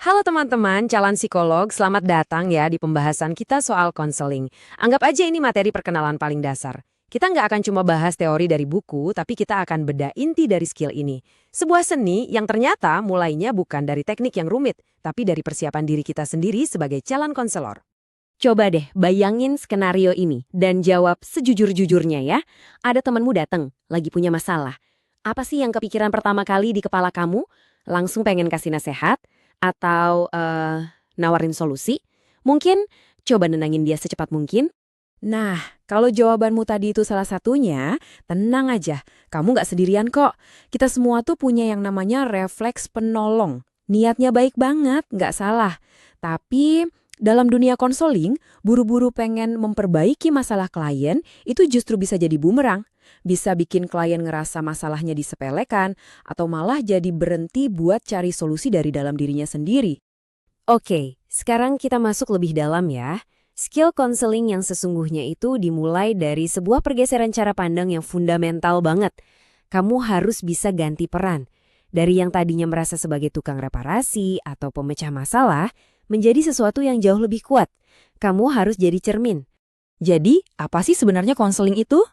Halo teman-teman, calon psikolog, selamat datang ya di pembahasan kita soal konseling. Anggap aja ini materi perkenalan paling dasar. Kita nggak akan cuma bahas teori dari buku, tapi kita akan beda inti dari skill ini. Sebuah seni yang ternyata mulainya bukan dari teknik yang rumit, tapi dari persiapan diri kita sendiri sebagai calon konselor. Coba deh bayangin skenario ini dan jawab sejujur-jujurnya ya. Ada temanmu datang, lagi punya masalah. Apa sih yang kepikiran pertama kali di kepala kamu? Langsung pengen kasih nasihat? Atau nawarin solusi? Mungkin coba nenangin dia secepat mungkin. Nah, kalau jawabanmu tadi itu salah satunya, tenang aja, kamu nggak sendirian kok. Kita semua tuh punya yang namanya refleks penolong. Niatnya baik banget, nggak salah. Tapi dalam dunia konseling, buru-buru pengen memperbaiki masalah klien, itu justru bisa jadi bumerang. Bisa bikin klien ngerasa masalahnya disepelekan, atau malah jadi berhenti buat cari solusi dari dalam dirinya sendiri. Oke, sekarang kita masuk lebih dalam ya. Skill counseling yang sesungguhnya itu dimulai dari sebuah pergeseran cara pandang yang fundamental banget. Kamu harus bisa ganti peran. Dari yang tadinya merasa sebagai tukang reparasi atau pemecah masalah, menjadi sesuatu yang jauh lebih kuat. Kamu harus jadi cermin. Jadi, apa sih sebenarnya konseling itu?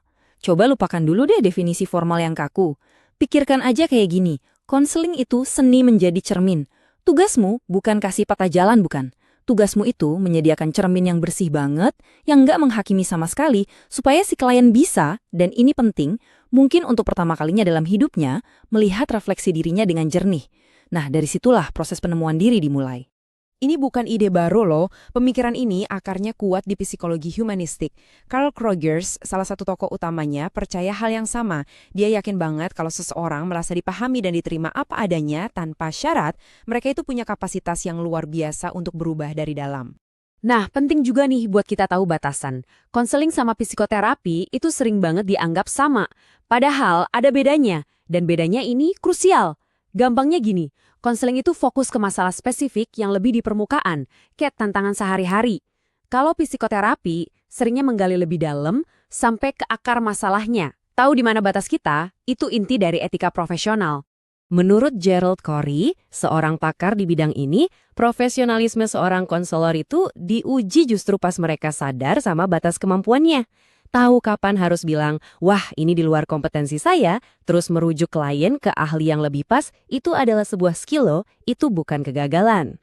Coba lupakan dulu deh definisi formal yang kaku. Pikirkan aja kayak gini, konseling itu seni menjadi cermin. Tugasmu bukan kasih peta jalan, bukan. Tugasmu itu menyediakan cermin yang bersih banget, yang nggak menghakimi sama sekali, supaya si klien bisa, dan ini penting, mungkin untuk pertama kalinya dalam hidupnya, melihat refleksi dirinya dengan jernih. Nah, dari situlah proses penemuan diri dimulai. Ini bukan ide baru loh, pemikiran ini akarnya kuat di psikologi humanistik. Carl Rogers, salah satu tokoh utamanya, percaya hal yang sama. Dia yakin banget kalau seseorang merasa dipahami dan diterima apa adanya tanpa syarat, mereka itu punya kapasitas yang luar biasa untuk berubah dari dalam. Nah, penting juga nih buat kita tahu batasan. Konseling sama psikoterapi itu sering banget dianggap sama. Padahal ada bedanya, dan bedanya ini krusial. Gampangnya gini, konseling itu fokus ke masalah spesifik yang lebih di permukaan, kayak tantangan sehari-hari. Kalau psikoterapi, seringnya menggali lebih dalam sampai ke akar masalahnya. Tahu di mana batas kita, itu inti dari etika profesional. Menurut Gerald Corey, seorang pakar di bidang ini, profesionalisme seorang konselor itu diuji justru pas mereka sadar sama batas kemampuannya. Tahu kapan harus bilang, wah ini di luar kompetensi saya, terus merujuk klien ke ahli yang lebih pas, itu adalah sebuah skill loh, itu bukan kegagalan.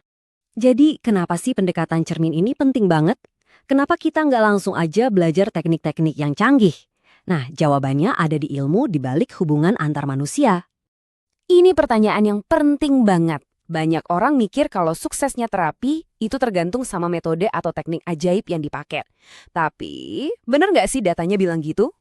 Jadi kenapa sih pendekatan cermin ini penting banget? Kenapa kita nggak langsung aja belajar teknik-teknik yang canggih? Nah, jawabannya ada di ilmu di balik hubungan antar manusia. Ini pertanyaan yang penting banget. Banyak orang mikir kalau suksesnya terapi itu tergantung sama metode atau teknik ajaib yang dipakai. Tapi, benar nggak sih datanya bilang gitu?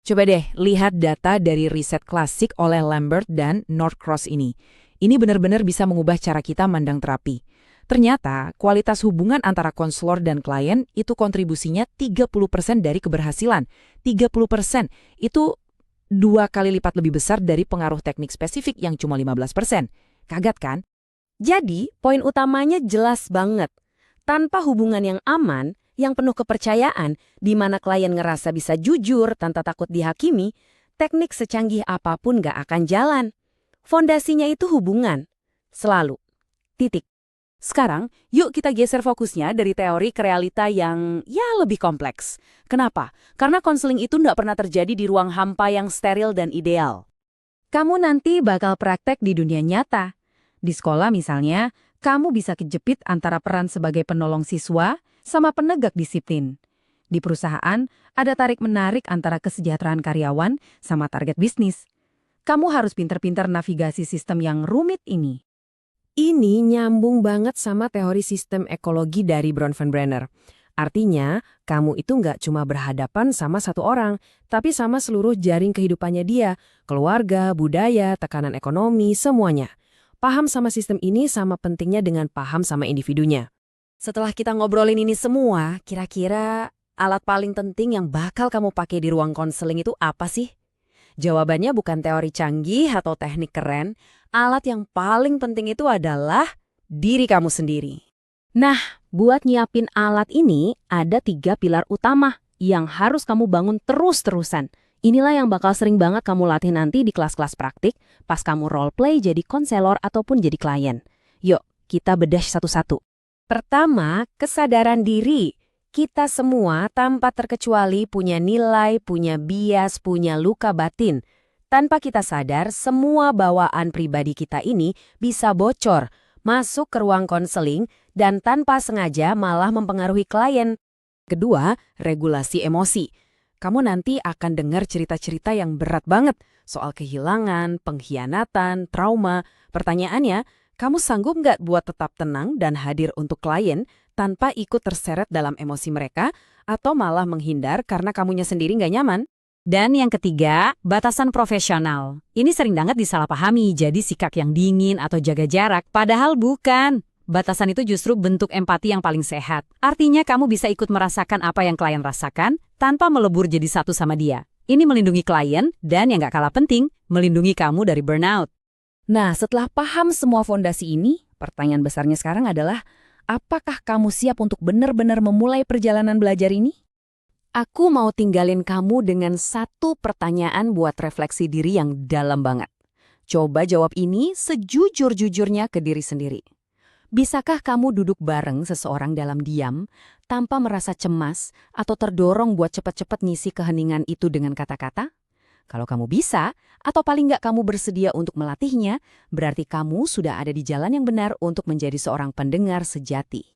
Coba deh lihat data dari riset klasik oleh Lambert dan Norcross ini. Ini benar-benar bisa mengubah cara kita mandang terapi. Ternyata, kualitas hubungan antara konselor dan klien itu kontribusinya 30% dari keberhasilan. 30% itu 2 kali lipat lebih besar dari pengaruh teknik spesifik yang cuma 15%. Kaget kan? Jadi, poin utamanya jelas banget. Tanpa hubungan yang aman, yang penuh kepercayaan, di mana klien ngerasa bisa jujur tanpa takut dihakimi, teknik secanggih apapun gak akan jalan. Fondasinya itu hubungan. Selalu. Titik. Sekarang, yuk kita geser fokusnya dari teori ke realita yang lebih kompleks. Kenapa? Karena konseling itu nggak pernah terjadi di ruang hampa yang steril dan ideal. Kamu nanti bakal praktek di dunia nyata. Di sekolah misalnya, kamu bisa kejepit antara peran sebagai penolong siswa sama penegak disiplin. Di perusahaan, ada tarik-menarik antara kesejahteraan karyawan sama target bisnis. Kamu harus pinter-pinter navigasi sistem yang rumit ini. Ini nyambung banget sama teori sistem ekologi dari Bronfenbrenner. Artinya, kamu itu nggak cuma berhadapan sama satu orang, tapi sama seluruh jaring kehidupannya dia, keluarga, budaya, tekanan ekonomi, semuanya. Paham sama sistem ini sama pentingnya dengan paham sama individunya. Setelah kita ngobrolin ini semua, kira-kira alat paling penting yang bakal kamu pakai di ruang konseling itu apa sih? Jawabannya bukan teori canggih atau teknik keren. Alat yang paling penting itu adalah diri kamu sendiri. Nah, buat nyiapin alat ini ada 3 pilar utama yang harus kamu bangun terus-terusan. Inilah yang bakal sering banget kamu latih nanti di kelas-kelas praktik pas kamu role play jadi konselor ataupun jadi klien. Yuk, Kita bedah satu-satu. Pertama, kesadaran diri. Kita semua tanpa terkecuali punya nilai, punya bias, punya luka batin. Tanpa kita sadar, semua bawaan pribadi kita ini bisa bocor, masuk ke ruang konseling, dan tanpa sengaja malah mempengaruhi klien. Kedua, regulasi emosi. Kamu nanti akan dengar cerita-cerita yang berat banget soal kehilangan, pengkhianatan, trauma. Pertanyaannya, kamu sanggup nggak buat tetap tenang dan hadir untuk klien tanpa ikut terseret dalam emosi mereka atau malah menghindar karena kamunya sendiri nggak nyaman? Dan yang ketiga, batasan profesional. Ini sering banget disalahpahami jadi sikap yang dingin atau jaga jarak, padahal bukan. Batasan itu justru bentuk empati yang paling sehat. Artinya kamu bisa ikut merasakan apa yang klien rasakan tanpa melebur jadi satu sama dia. Ini melindungi klien dan yang nggak kalah penting, melindungi kamu dari burnout. Nah, setelah paham semua fondasi ini, pertanyaan besarnya sekarang adalah, apakah kamu siap untuk benar-benar memulai perjalanan belajar ini? Aku mau tinggalin kamu dengan satu pertanyaan buat refleksi diri yang dalam banget. Coba jawab ini sejujur-jujurnya ke diri sendiri. Bisakah kamu duduk bareng seseorang dalam diam tanpa merasa cemas atau terdorong buat cepat-cepat ngisi keheningan itu dengan kata-kata? Kalau kamu bisa, atau paling nggak kamu bersedia untuk melatihnya, berarti kamu sudah ada di jalan yang benar untuk menjadi seorang pendengar sejati.